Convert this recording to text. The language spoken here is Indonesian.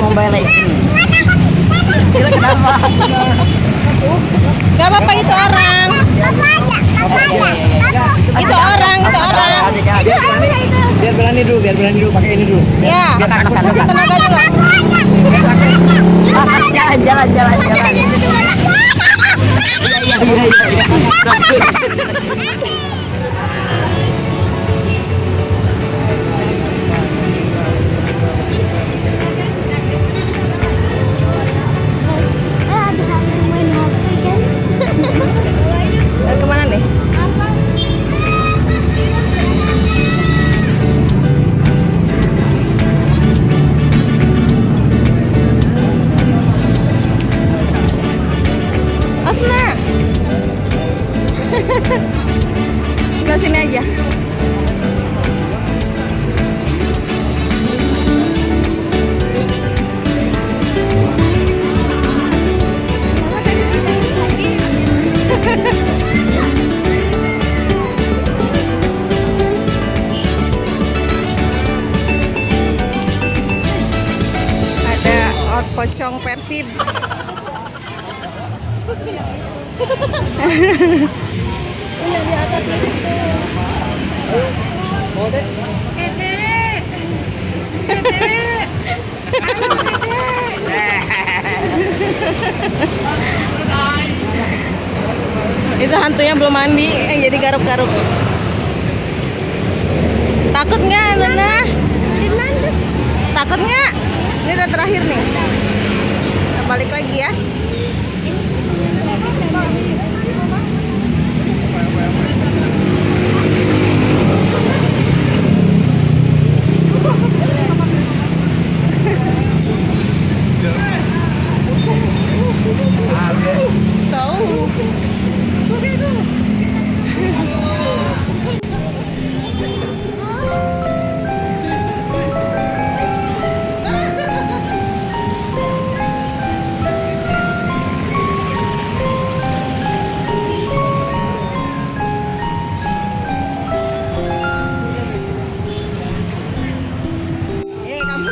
Mobile Legends. Kenapa? Gak apa-apa, itu orang. Itu orang. Biar berani dulu, pakai ini dulu. Ya, kasih tenaga dulu. Jalan. Kemana nih? Asna. Sebelah sini aja. Ada out pocong Persib. Yang di atas itu. Itu hantunya belum mandi, yang jadi garuk-garuk. Takut nggak, Nana? Takut nggak? Ini udah terakhir nih. Kita balik lagi ya. Tahu. Kamu